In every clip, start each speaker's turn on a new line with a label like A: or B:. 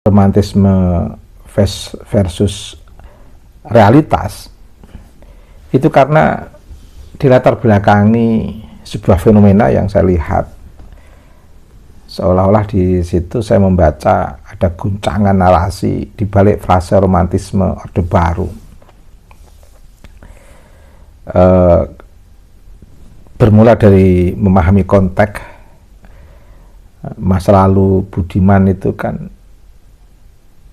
A: romantisme versus realitas itu karena dilatar belakangi sebuah fenomena yang saya lihat seolah-olah di situ saya membaca ada guncangan narasi di balik frase romantisme Orde Baru. Bermula dari memahami konteks masa lalu Budiman itu kan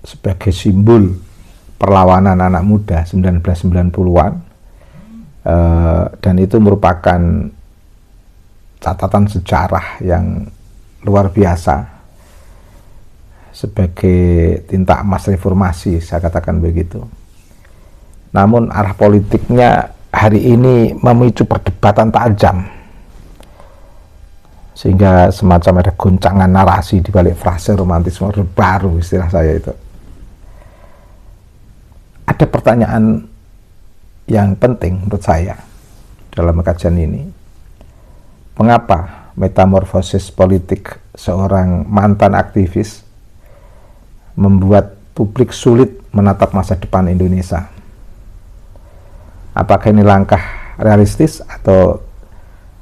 A: sebagai simbol perlawanan anak muda 1990-an, dan itu merupakan catatan sejarah yang luar biasa sebagai tinta emas reformasi, saya katakan begitu. Namun arah politiknya hari ini memicu perdebatan tajam sehingga semacam ada goncangan narasi di balik frase romantisme Orde Baru, istilah saya itu. Ada pertanyaan yang penting menurut saya dalam kajian ini. Mengapa metamorfosis politik seorang mantan aktivis membuat publik sulit menatap masa depan Indonesia? Apakah ini langkah realistis atau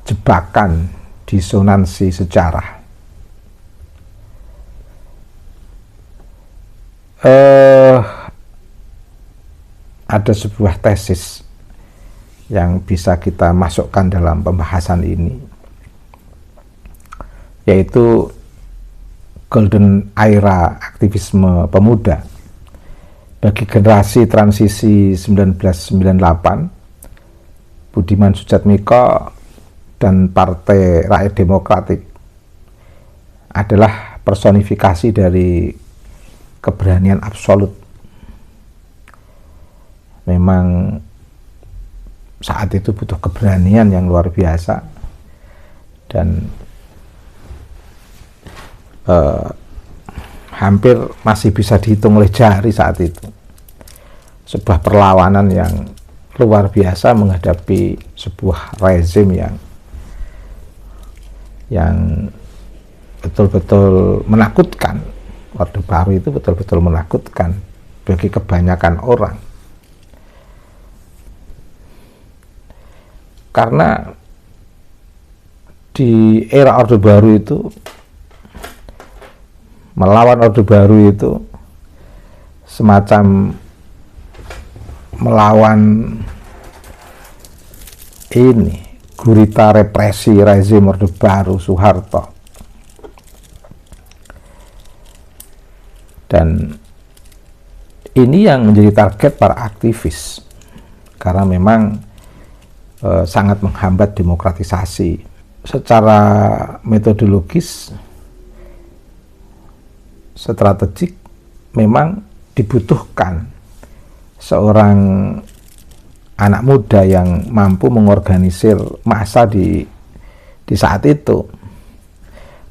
A: jebakan disonansi sejarah? Ada sebuah tesis yang bisa kita masukkan dalam pembahasan ini, yaitu golden era aktivisme pemuda bagi generasi transisi 1998, Budiman Sujatmiko dan Partai Rakyat Demokratik adalah personifikasi dari keberanian absolut. Memang saat itu butuh keberanian yang luar biasa, dan hampir masih bisa dihitung oleh jari saat itu. Sebuah perlawanan yang luar biasa menghadapi sebuah rezim yang betul-betul menakutkan. Orde Baru itu betul-betul menakutkan bagi kebanyakan orang. Karena di era Orde Baru itu, melawan Orde Baru itu semacam melawan ini gurita represi rezim Orde Baru Soeharto. Dan ini yang menjadi target para aktivis, karena memang sangat menghambat demokratisasi. Secara metodologis, strategik, memang dibutuhkan seorang anak muda yang mampu mengorganisir massa di saat itu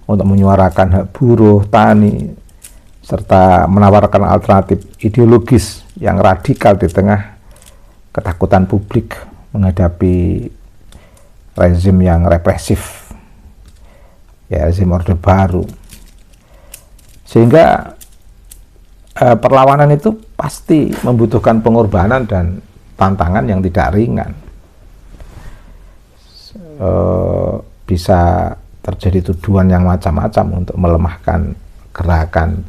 A: untuk menyuarakan hak buruh, tani, serta menawarkan alternatif ideologis yang radikal di tengah ketakutan publik menghadapi rezim yang represif, ya rezim Orde Baru. Sehingga perlawanan itu pasti membutuhkan pengorbanan dan tantangan yang tidak ringan. Bisa terjadi tuduhan yang macam-macam untuk melemahkan gerakan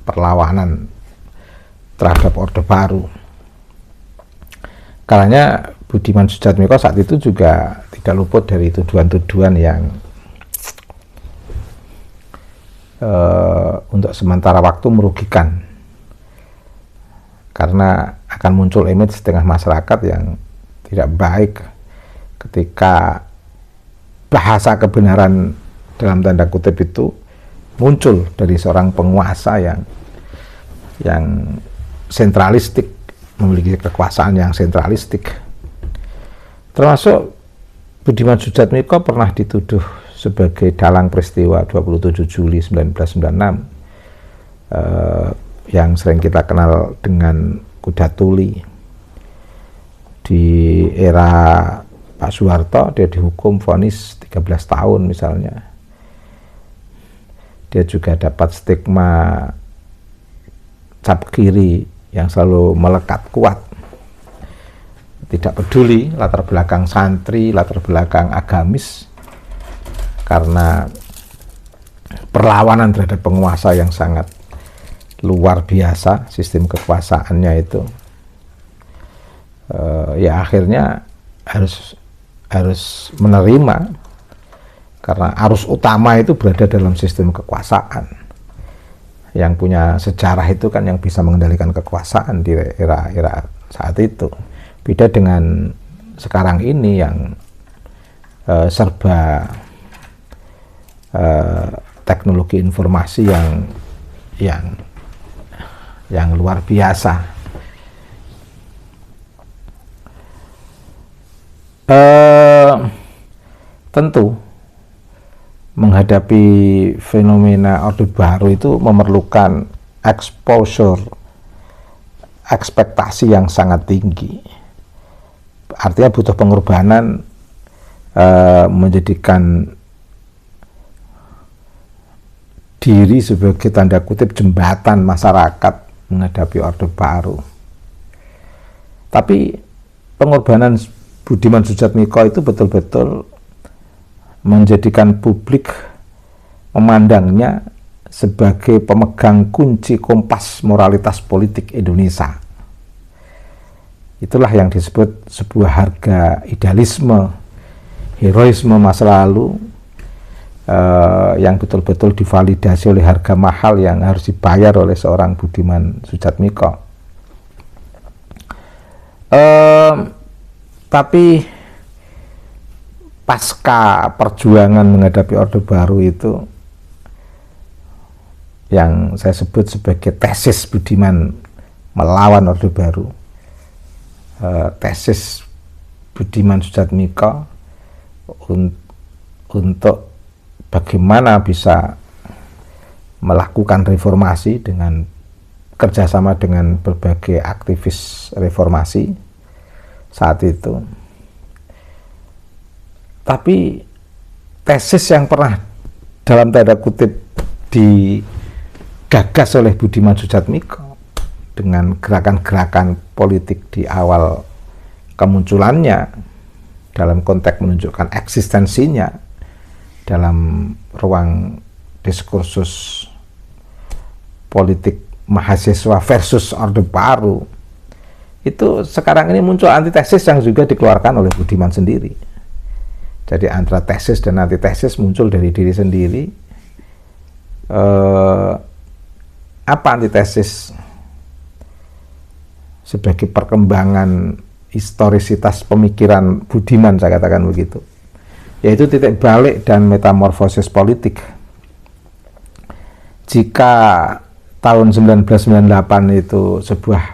A: perlawanan terhadap Orde Baru. Karena Budiman Sujatmiko saat itu juga tidak luput dari tuduhan-tuduhan yang untuk sementara waktu merugikan, karena akan muncul image di tengah masyarakat yang tidak baik ketika bahasa kebenaran dalam tanda kutip itu muncul dari seorang penguasa yang sentralistik, memiliki kekuasaan yang sentralistik. Termasuk Budiman Sujatmiko pernah dituduh sebagai dalang peristiwa 27 Juli 1996 yang sering kita kenal dengan kuda tuli. Di era Pak Soeharto dia dihukum vonis 13 tahun misalnya. Dia juga dapat stigma cap kiri yang selalu melekat kuat, tidak peduli latar belakang santri, latar belakang agamis, karena perlawanan terhadap penguasa yang sangat luar biasa sistem kekuasaannya itu, ya akhirnya harus menerima, karena arus utama itu berada dalam sistem kekuasaan. Yang punya sejarah itu kan yang bisa mengendalikan kekuasaan di era saat itu. Beda dengan sekarang ini yang serba teknologi informasi yang luar biasa. Tentu menghadapi fenomena Orde Baru itu memerlukan exposure, ekspektasi yang sangat tinggi. Artinya butuh pengorbanan, menjadikan diri sebagai tanda kutip jembatan masyarakat menghadapi Orde Baru. Tapi pengorbanan Budiman Sujatmiko itu betul-betul menjadikan publik memandangnya sebagai pemegang kunci kompas moralitas politik Indonesia. Itulah yang disebut sebuah harga idealisme, heroisme masa lalu, yang betul-betul divalidasi oleh harga mahal yang harus dibayar oleh seorang Budiman Sujatmiko. Tapi pasca perjuangan menghadapi Orde Baru itu, yang saya sebut sebagai tesis Budiman melawan Orde Baru, tesis Budiman Sujatmiko untuk bagaimana bisa melakukan reformasi dengan kerjasama dengan berbagai aktivis reformasi saat itu. Tapi tesis yang pernah dalam tanda kutip digagas oleh Budiman Sujatmiko dengan gerakan-gerakan politik di awal kemunculannya dalam konteks menunjukkan eksistensinya dalam ruang diskursus politik mahasiswa versus Orde Baru, itu sekarang ini muncul antitesis yang juga dikeluarkan oleh Budiman sendiri. Jadi antara tesis dan antitesis muncul dari diri sendiri. Apa antitesis? Sebagai perkembangan historisitas pemikiran Budiman, saya katakan begitu, yaitu titik balik dan metamorfosis politik. Jika tahun 1998 itu sebuah,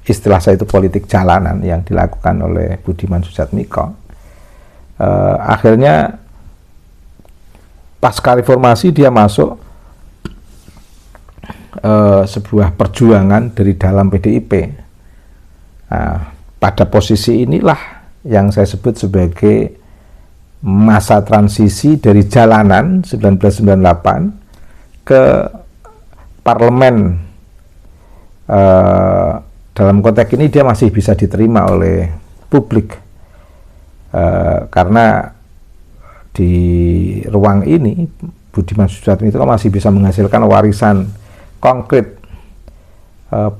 A: istilah saya itu politik jalanan yang dilakukan oleh Budiman Sujatmiko, akhirnya pasca reformasi dia masuk sebuah perjuangan dari dalam PDIP. Nah, pada posisi inilah yang saya sebut sebagai masa transisi dari jalanan 1998 ke parlemen. Dalam konteks ini dia masih bisa diterima oleh publik, karena di ruang ini Budiman Sujatmiko itu masih bisa menghasilkan warisan konkret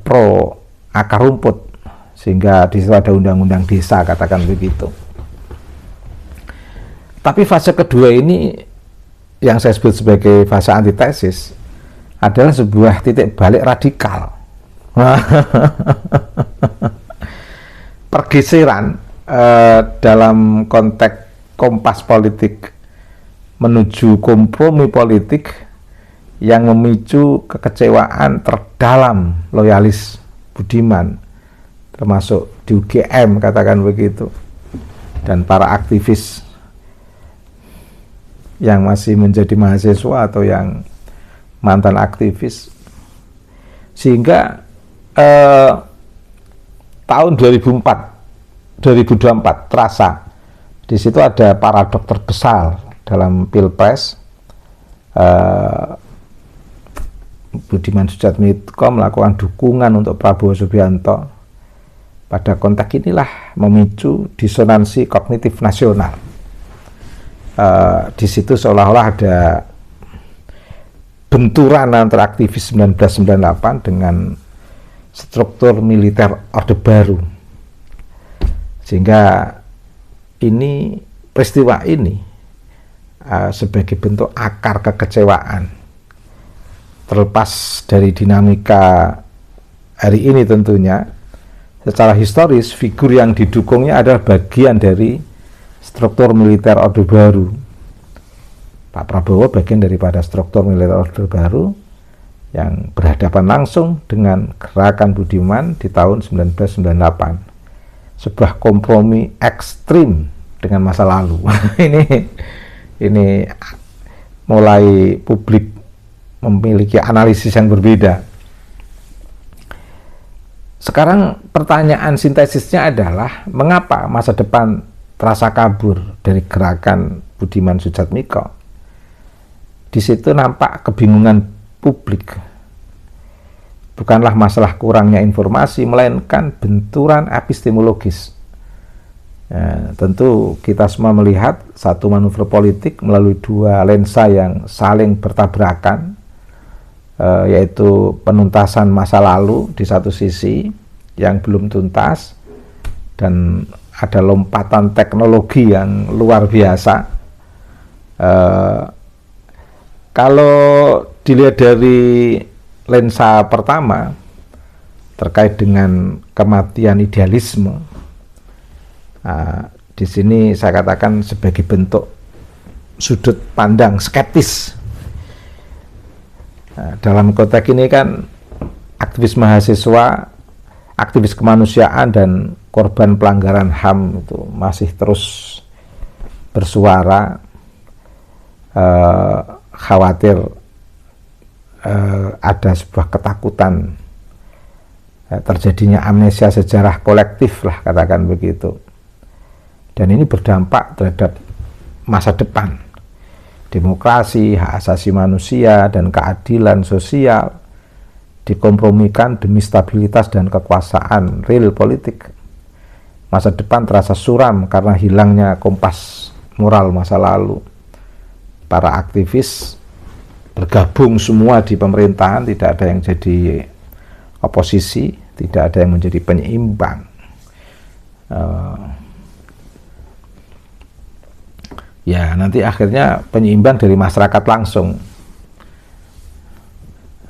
A: pro akar rumput, sehingga di situ ada undang-undang desa, katakan begitu. Tapi fase kedua ini yang saya sebut sebagai fase antitesis adalah sebuah titik balik radikal. Pergeseran dalam konteks kompas politik menuju kompromi politik yang memicu kekecewaan terdalam loyalis Budiman, termasuk di UGM, katakan begitu, dan para aktivis yang masih menjadi mahasiswa atau yang mantan aktivis. Sehingga tahun 2024 terasa di situ ada paradok terbesar dalam Pilpres. Budiman Sujatmiko melakukan dukungan untuk Prabowo Subianto. Pada konteks inilah memicu disonansi kognitif nasional. Di situ seolah-olah ada benturan antara aktivis 1998 dengan struktur militer Orde Baru, sehingga peristiwa ini sebagai bentuk akar kekecewaan. Terlepas dari dinamika hari ini tentunya, secara historis figur yang didukungnya adalah bagian dari struktur militer Orde Baru. Pak Prabowo bagian daripada struktur militer Orde Baru yang berhadapan langsung dengan gerakan Budiman di tahun 1998. Sebuah kompromi ekstrim dengan masa lalu. ini mulai publik memiliki analisis yang berbeda. Sekarang pertanyaan sintesisnya adalah mengapa masa depan terasa kabur dari gerakan Budiman Sujatmiko? Di situ nampak kebingungan publik. Bukanlah masalah kurangnya informasi, melainkan benturan epistemologis. Tentu kita semua melihat satu manuver politik melalui dua lensa yang saling bertabrakan, yaitu penuntasan masa lalu di satu sisi yang belum tuntas, dan ada lompatan teknologi yang luar biasa. Kalau dilihat dari lensa pertama terkait dengan kematian idealisme, di sini saya katakan sebagai bentuk sudut pandang skeptis. Dalam konteks ini kan aktivis mahasiswa, aktivis kemanusiaan dan korban pelanggaran HAM itu masih terus bersuara, khawatir ada sebuah ketakutan terjadinya amnesia sejarah kolektif lah, katakan begitu. Dan ini berdampak terhadap masa depan. Demokrasi, hak asasi manusia, dan keadilan sosial dikompromikan demi stabilitas dan kekuasaan real politik. Masa depan terasa suram karena hilangnya kompas moral masa lalu. Para aktivis bergabung semua di pemerintahan, tidak ada yang jadi oposisi, tidak ada yang menjadi penyeimbang. Ya, nanti akhirnya penyeimbang dari masyarakat langsung.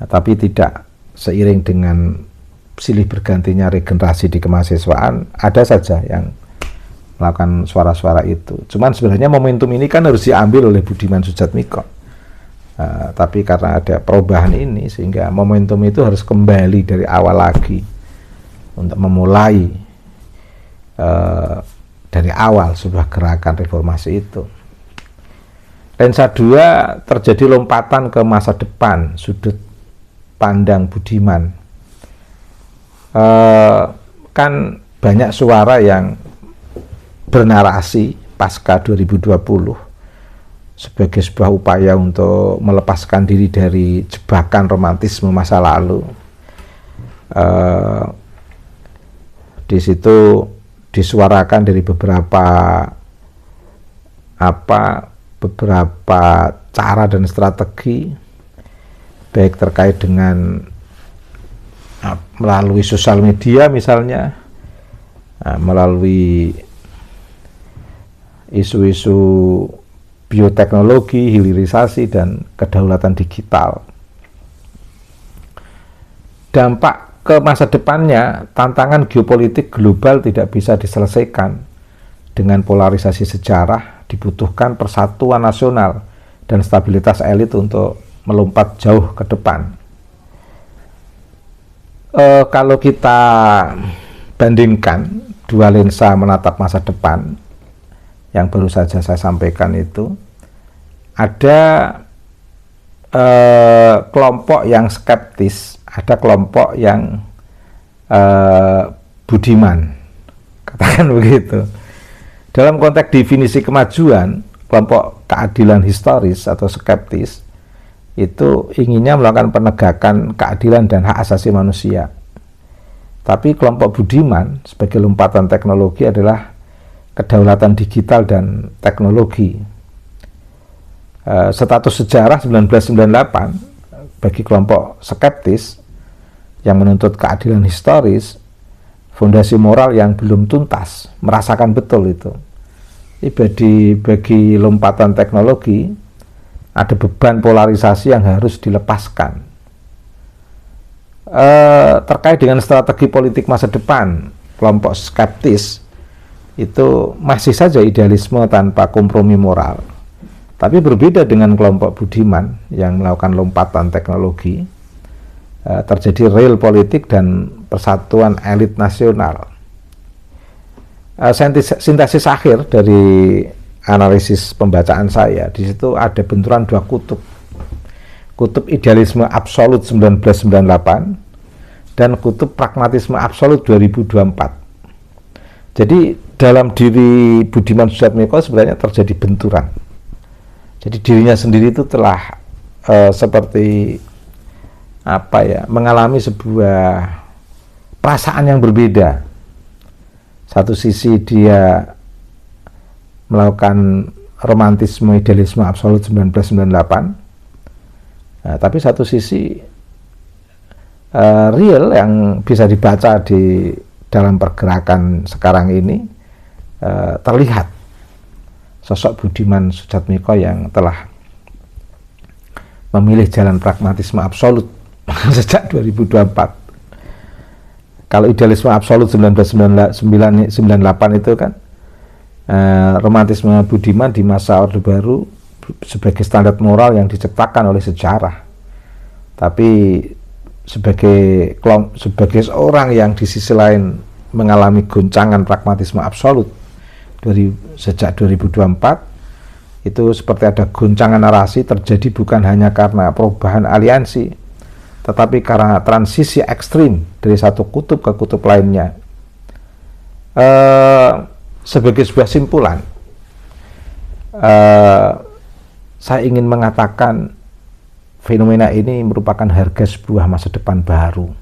A: Tapi tidak seiring dengan silih bergantinya regenerasi di kemahasiswaan, ada saja yang melakukan suara-suara itu. Cuman sebenarnya momentum ini kan harus diambil oleh Budiman Sujatmiko. Tapi karena ada perubahan ini, sehingga momentum itu harus kembali dari awal lagi untuk memulai dari awal sebuah gerakan reformasi itu. Lensa 2 terjadi lompatan ke masa depan, sudut pandang Budiman. Kan banyak suara yang bernarasi pasca 2020 sebagai sebuah upaya untuk melepaskan diri dari jebakan romantisme masa lalu. Di situ disuarakan dari beberapa cara dan strategi, baik terkait dengan melalui sosial media misalnya, melalui isu-isu bioteknologi, hilirisasi, dan kedaulatan digital. Dampak ke masa depannya, tantangan geopolitik global tidak bisa diselesaikan dengan polarisasi sejarah. Dibutuhkan persatuan nasional dan stabilitas elit untuk melompat jauh ke depan. Kalau kita bandingkan dua lensa menatap masa depan yang baru saja saya sampaikan itu, ada kelompok yang skeptis, ada kelompok yang budiman, katakan begitu. Dalam konteks definisi kemajuan, kelompok keadilan historis atau skeptis itu inginnya melakukan penegakan keadilan dan hak asasi manusia. Tapi kelompok Budiman sebagai lompatan teknologi adalah kedaulatan digital dan teknologi. Status sejarah 1998 bagi kelompok skeptis yang menuntut keadilan historis, fondasi moral yang belum tuntas, merasakan betul itu. Bagi lompatan teknologi, ada beban polarisasi yang harus dilepaskan. Terkait dengan strategi politik masa depan, kelompok skeptis itu masih saja idealisme tanpa kompromi moral. Tapi berbeda dengan kelompok Budiman yang melakukan lompatan teknologi, terjadi real politik dan persatuan elit nasional. Sintesis akhir dari analisis pembacaan saya, di situ ada benturan dua kutub. Kutub idealisme absolut 1998 dan kutub pragmatisme absolut 2024. Jadi dalam diri Budiman Sujatmiko sebenarnya terjadi benturan. Jadi dirinya sendiri itu telah seperti mengalami sebuah perasaan yang berbeda. Satu sisi dia melakukan romantisme idealisme absolut 1998, tapi satu sisi real yang bisa dibaca di dalam pergerakan sekarang ini, terlihat sosok Budiman Sujatmiko yang telah memilih jalan pragmatisme absolut sejak 2024. Kalau idealisme absolut 1998 itu kan romantisme Budiman di masa Orde Baru sebagai standar moral yang diciptakan oleh sejarah. Tapi sebagai seorang yang di sisi lain mengalami goncangan pragmatisme absolut sejak 2024, itu seperti ada goncangan narasi terjadi bukan hanya karena perubahan aliansi, tetapi karena transisi ekstrim dari satu kutub ke kutub lainnya. Sebagai sebuah simpulan, saya ingin mengatakan fenomena ini merupakan harga sebuah masa depan baru.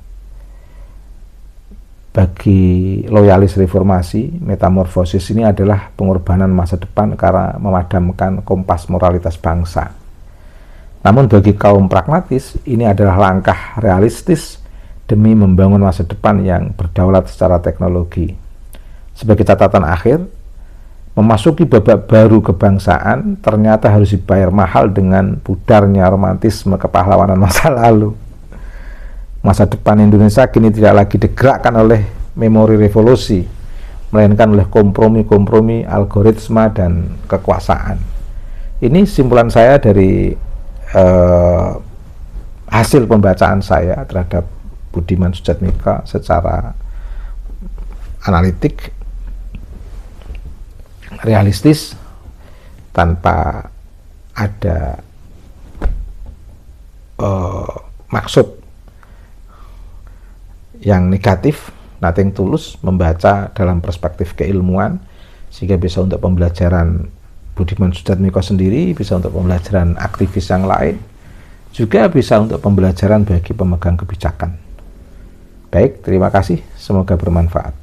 A: Bagi loyalis reformasi, metamorfosis ini adalah pengorbanan masa depan karena memadamkan kompas moralitas bangsa. Namun bagi kaum pragmatis, ini adalah langkah realistis demi membangun masa depan yang berdaulat secara teknologi. Sebagai catatan akhir, memasuki babak baru kebangsaan ternyata harus dibayar mahal dengan pudarnya romantisme kepahlawanan masa lalu. Masa depan Indonesia kini tidak lagi digerakkan oleh memori revolusi, melainkan oleh kompromi-kompromi algoritma dan kekuasaan. Ini simpulan saya dari hasil pembacaan saya terhadap Budiman Sujatmiko secara analitik, realistis, tanpa ada maksud yang negatif, nothing tulus, membaca dalam perspektif keilmuan, sehingga bisa untuk pembelajaran Budiman Sujatmiko sendiri, bisa untuk pembelajaran aktivis yang lain, juga bisa untuk pembelajaran bagi pemegang kebijakan. Baik, terima kasih, semoga bermanfaat.